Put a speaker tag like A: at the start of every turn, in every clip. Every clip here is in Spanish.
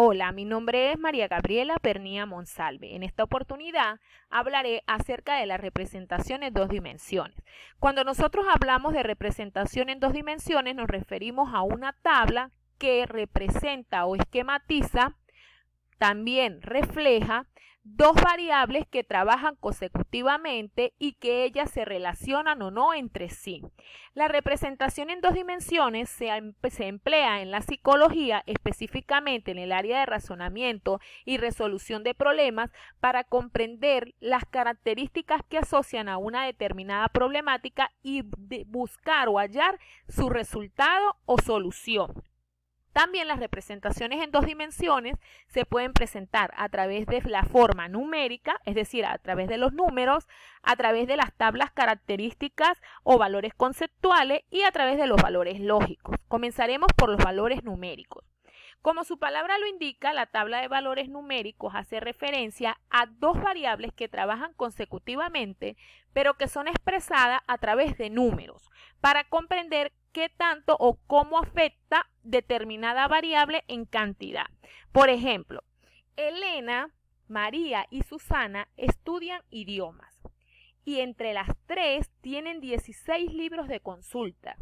A: Hola, mi nombre es María Gabriela Pernía Monsalve. En esta oportunidad hablaré acerca de la representación en dos dimensiones. Cuando nosotros hablamos de representación en dos dimensiones, nos referimos a una tabla que representa o esquematiza, también refleja dos variables que trabajan consecutivamente y que ellas se relacionan o no entre sí. La representación en dos dimensiones se emplea en la psicología, específicamente en el área de razonamiento y resolución de problemas, para comprender las características que asocian a una determinada problemática y buscar o hallar su resultado o solución. También las representaciones en dos dimensiones se pueden presentar a través de la forma numérica, es decir, a través de los números, a través de las tablas características o valores conceptuales y a través de los valores lógicos. Comenzaremos por los valores numéricos. Como su palabra lo indica, la tabla de valores numéricos hace referencia a dos variables que trabajan consecutivamente, pero que son expresadas a través de números, para comprender qué tanto o cómo afecta determinada variable en cantidad. Por ejemplo, Elena, María y Susana estudian idiomas y entre las tres tienen 16 libros de consulta.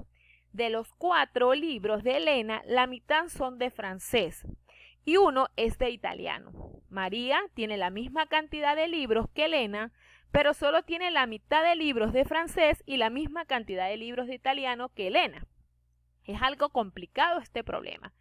A: De los 4 libros de Elena, la mitad son de francés y uno es de italiano. María tiene la misma cantidad de libros que Elena, pero solo tiene la mitad de libros de francés y la misma cantidad de libros de italiano que Elena. Es algo complicado este problema.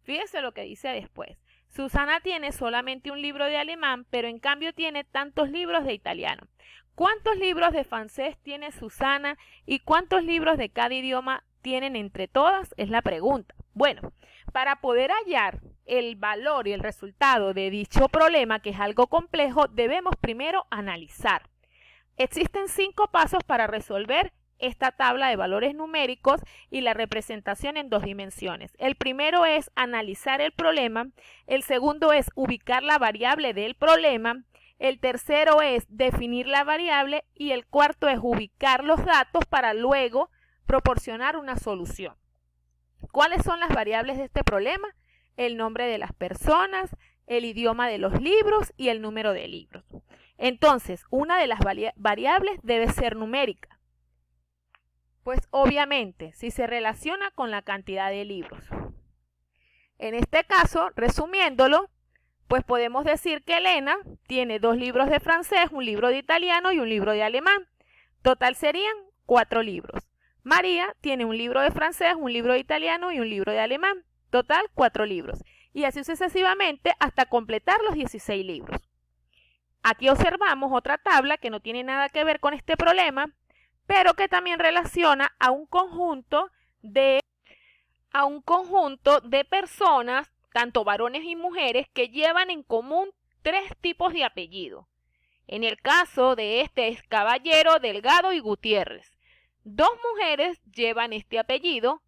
A: Fíjese lo que dice después. Susana tiene solamente un libro de alemán, pero en cambio tiene tantos libros de italiano. ¿Cuántos libros de francés tiene Susana y cuántos libros de cada idioma tienen entre todas? Es la pregunta. Bueno, para poder hallar el valor y el resultado de dicho problema, que es algo complejo, debemos primero analizar. Existen 5 pasos para resolver esta tabla de valores numéricos y la representación en dos dimensiones. El primero es analizar el problema, el segundo es ubicar la variable del problema, el tercero es definir la variable y el cuarto es ubicar los datos para luego proporcionar una solución. ¿Cuáles son las variables de este problema? El nombre de las personas, el idioma de los libros y el número de libros. Entonces, una de las variables debe ser numérica. Pues obviamente, si se relaciona con la cantidad de libros. En este caso, resumiéndolo, pues podemos decir que Elena tiene 2 libros de francés, un libro de italiano y un libro de alemán. Total serían 4 libros. María tiene un libro de francés, un libro de italiano y un libro de alemán. Total 4 libros. Y así sucesivamente hasta completar los 16 libros. Aquí observamos otra tabla que no tiene nada que ver con este problema, pero que también relaciona a un conjunto de personas, tanto varones y mujeres, que llevan en común 3 tipos de apellido. En el caso de este es Caballero, Delgado y Gutiérrez. 2 mujeres llevan este apellido,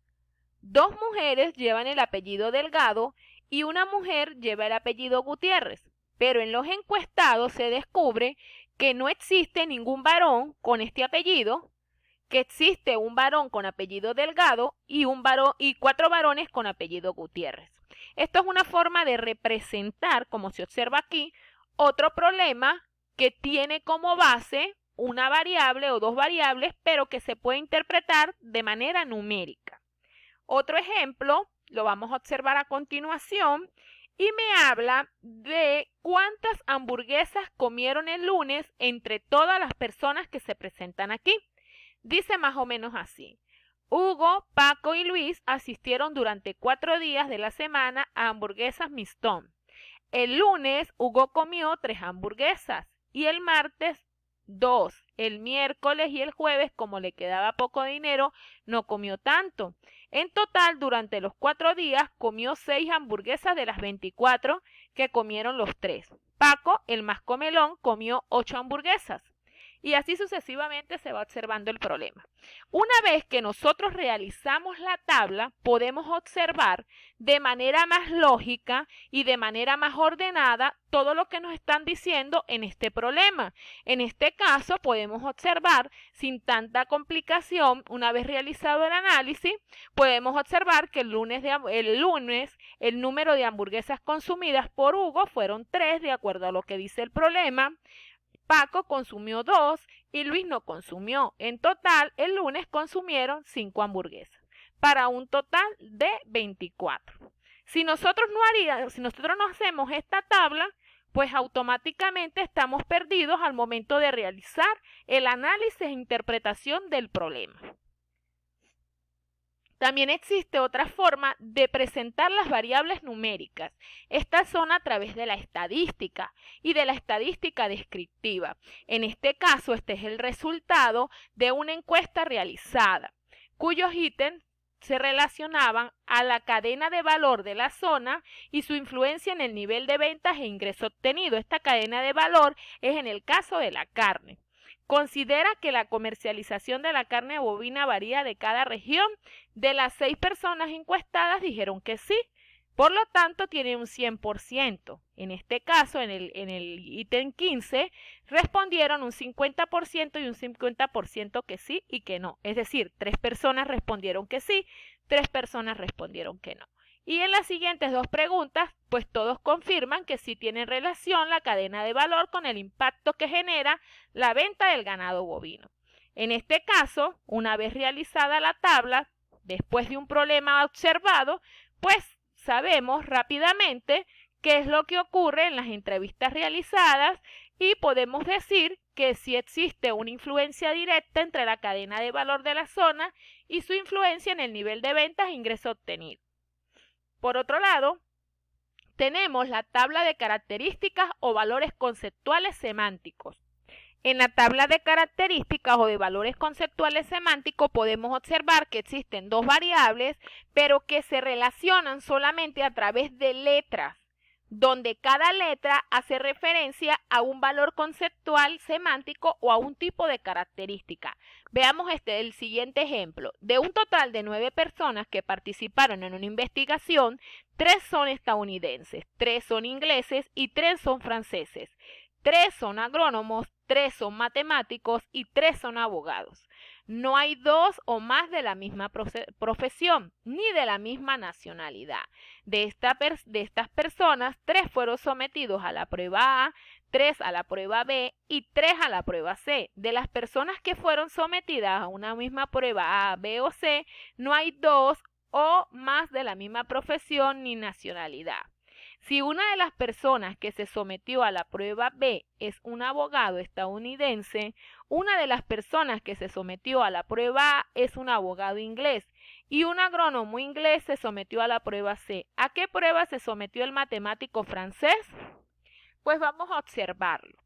A: 2 mujeres llevan el apellido Delgado y una mujer lleva el apellido Gutiérrez. Pero en los encuestados se descubre que no existe ningún varón con este apellido, que existe un varón con apellido Delgado y 4 varones con apellido Gutiérrez. Esto es una forma de representar, como se observa aquí, otro problema que tiene como base una variable o 2 variables, pero que se puede interpretar de manera numérica. Otro ejemplo lo vamos a observar a continuación y me habla de cuántas hamburguesas comieron el lunes entre todas las personas que se presentan aquí. Dice más o menos así: Hugo, Paco y Luis asistieron durante 4 días de la semana a Hamburguesas Mistón. El lunes Hugo comió 3 hamburguesas y el martes 2. El miércoles y el jueves, como le quedaba poco dinero, no comió tanto. En total, durante los 4 días comió 6 hamburguesas de las 24 que comieron los 3. Paco, el más comelón, comió 8 hamburguesas. Y así sucesivamente se va observando el problema. Una vez que nosotros realizamos la tabla, podemos observar de manera más lógica y de manera más ordenada todo lo que nos están diciendo en este problema. En este caso podemos observar sin tanta complicación, una vez realizado el análisis, podemos observar que el lunes El número de hamburguesas consumidas por Hugo fueron 3, de acuerdo a lo que dice el problema. Paco consumió 2 y Luis no consumió. En total, el lunes consumieron 5 hamburguesas, para un total de 24. Si nosotros no hacemos esta tabla, pues automáticamente estamos perdidos al momento de realizar el análisis e interpretación del problema. También existe otra forma de presentar las variables numéricas. Estas son a través de la estadística y de la estadística descriptiva. En este caso, este es el resultado de una encuesta realizada, cuyos ítems se relacionaban a la cadena de valor de la zona y su influencia en el nivel de ventas e ingreso obtenido. Esta cadena de valor es en el caso de la carne. Considera que la comercialización de la carne bovina varía de cada región. De las 6 personas encuestadas dijeron que sí, por lo tanto tiene un 100%. En este caso, en el ítem 15, respondieron un 50% y un 50% que sí y que no. Es decir, 3 personas respondieron que sí, 3 personas respondieron que no. Y en las siguientes 2 preguntas, pues todos confirman que sí tienen relación la cadena de valor con el impacto que genera la venta del ganado bovino. En este caso, una vez realizada la tabla, después de un problema observado, pues sabemos rápidamente qué es lo que ocurre en las entrevistas realizadas y podemos decir que sí existe una influencia directa entre la cadena de valor de la zona y su influencia en el nivel de ventas e ingreso obtenido. Por otro lado, tenemos la tabla de características o valores conceptuales semánticos. En la tabla de características o de valores conceptuales semánticos podemos observar que existen 2 variables, pero que se relacionan solamente a través de letras, donde cada letra hace referencia a un valor conceptual semántico o a un tipo de característica. Veamos el siguiente ejemplo. De un total de 9 personas que participaron en una investigación, 3 son estadounidenses, 3 son ingleses y 3 son franceses. 3 son agrónomos, 3 son matemáticos y 3 son abogados. No hay 2 o más de la misma profesión ni de la misma nacionalidad. De estas personas, 3 fueron sometidos a la prueba A, 3 a la prueba B y 3 a la prueba C. De las personas que fueron sometidas a una misma prueba A, B o C, no hay 2 o más de la misma profesión ni nacionalidad. Si una de las personas que se sometió a la prueba B es un abogado estadounidense, una de las personas que se sometió a la prueba A es un abogado inglés y un agrónomo inglés se sometió a la prueba C. ¿A qué prueba se sometió el matemático francés? Pues vamos a observarlo.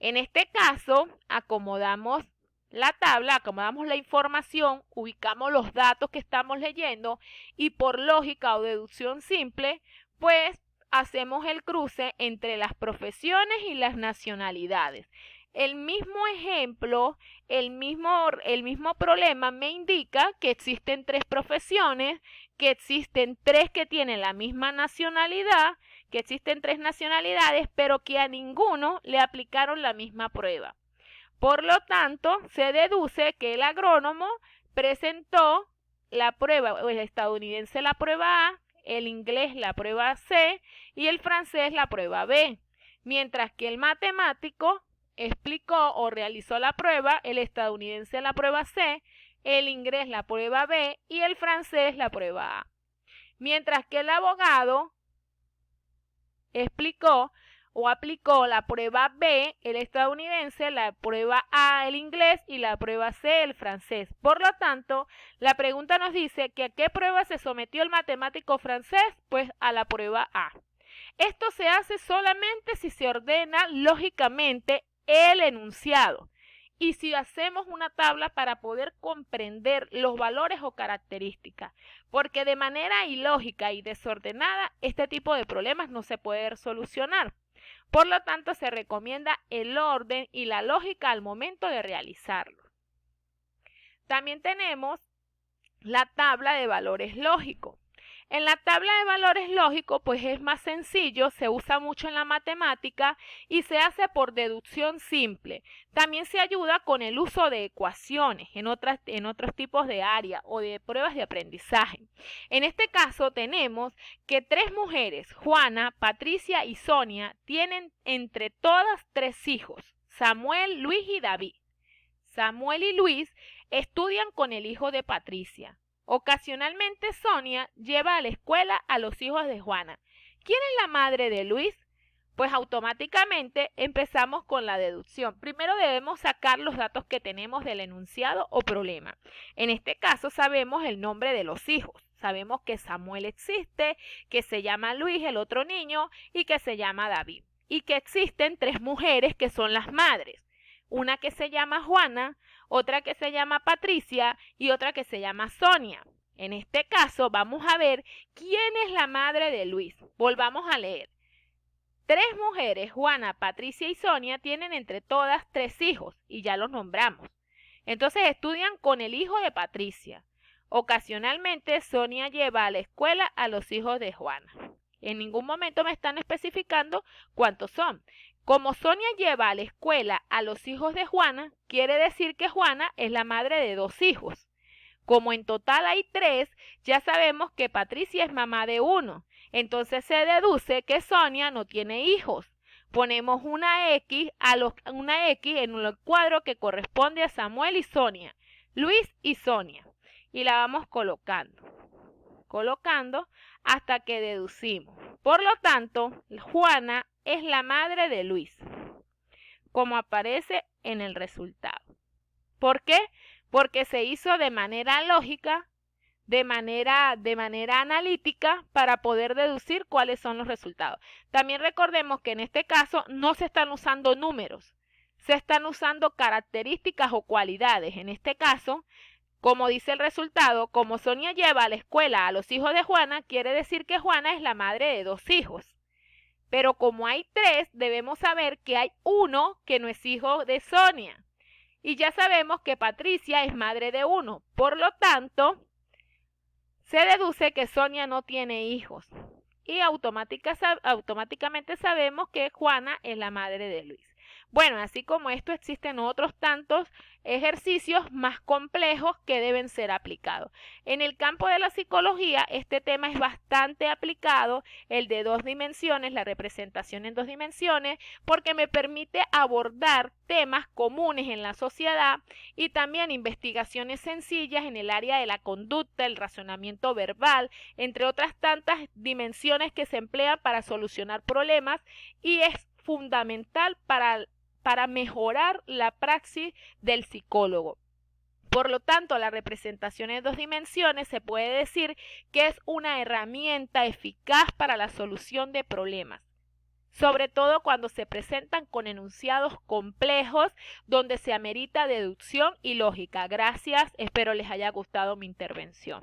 A: En este caso, acomodamos la tabla, acomodamos la información, ubicamos los datos que estamos leyendo y por lógica o deducción simple, pues hacemos el cruce entre las profesiones y las nacionalidades. El mismo ejemplo, el mismo problema me indica que existen 3 profesiones, que existen 3 que tienen la misma nacionalidad, que existen 3 nacionalidades, pero que a ninguno le aplicaron la misma prueba. Por lo tanto, se deduce que el agrónomo presentó la prueba, el estadounidense la prueba A, el inglés la prueba C y el francés la prueba B, mientras que el matemático explicó o realizó la prueba, el estadounidense la prueba C, el inglés la prueba B y el francés la prueba A. Mientras que el abogado explicó o aplicó la prueba B, el estadounidense, la prueba A, el inglés y la prueba C, el francés. Por lo tanto, la pregunta nos dice que ¿a qué prueba se sometió el matemático francés? Pues a la prueba A. Esto se hace solamente si se ordena lógicamente el enunciado y si hacemos una tabla para poder comprender los valores o características, porque de manera ilógica y desordenada este tipo de problemas no se puede solucionar. Por lo tanto, se recomienda el orden y la lógica al momento de realizarlo. También tenemos la tabla de valores lógicos. En la tabla de valores lógicos, pues es más sencillo, se usa mucho en la matemática y se hace por deducción simple. También se ayuda con el uso de ecuaciones en otros tipos de área o de pruebas de aprendizaje. En este caso tenemos que 3 mujeres, Juana, Patricia y Sonia, tienen entre todas 3 hijos, Samuel, Luis y David. Samuel y Luis estudian con el hijo de Patricia. Ocasionalmente Sonia lleva a la escuela a los hijos de Juana. ¿Quién es la madre de Luis? Pues automáticamente empezamos con la deducción. Primero debemos sacar los datos que tenemos del enunciado o problema. En este caso sabemos el nombre de los hijos. Sabemos que Samuel existe, que se llama Luis, el otro niño, y que se llama David. Y que existen 3 mujeres que son las madres. Una que se llama Juana, otra que se llama Patricia y otra que se llama Sonia. En este caso vamos a ver quién es la madre de Luis. Volvamos a leer. 3 mujeres, Juana, Patricia y Sonia, tienen entre todas 3 hijos y ya los nombramos. Entonces estudian con el hijo de Patricia. Ocasionalmente Sonia lleva a la escuela a los hijos de Juana. En ningún momento me están especificando cuántos son. Como Sonia lleva a la escuela a los hijos de Juana, quiere decir que Juana es la madre de 2 hijos. Como en total hay 3, ya sabemos que Patricia es mamá de 1. Entonces se deduce que Sonia no tiene hijos. Ponemos una X en el cuadro que corresponde a Samuel y Sonia, Luis y Sonia. Y la vamos colocando hasta que deducimos. Por lo tanto, Juana es la madre de Luis, como aparece en el resultado. ¿Por qué? Porque se hizo de manera lógica, de manera analítica para poder deducir cuáles son los resultados. También recordemos que en este caso no se están usando números, se están usando características o cualidades. En este caso, como dice el resultado, como Sonia lleva a la escuela a los hijos de Juana, quiere decir que Juana es la madre de 2 hijos. Pero como hay 3, debemos saber que hay 1 que no es hijo de Sonia. Y ya sabemos que Patricia es madre de 1. Por lo tanto, se deduce que Sonia no tiene hijos. Y automáticamente sabemos que Juana es la madre de Luis. Bueno, así como esto, existen otros tantos ejercicios más complejos que deben ser aplicados. En el campo de la psicología, este tema es bastante aplicado, el de 2 dimensiones, la representación en 2 dimensiones, porque me permite abordar temas comunes en la sociedad y también investigaciones sencillas en el área de la conducta, el razonamiento verbal, entre otras tantas dimensiones que se emplean para solucionar problemas y es fundamental para mejorar la praxis del psicólogo. Por lo tanto, la representación en 2 dimensiones se puede decir que es una herramienta eficaz para la solución de problemas, sobre todo cuando se presentan con enunciados complejos donde se amerita deducción y lógica. Gracias, espero les haya gustado mi intervención.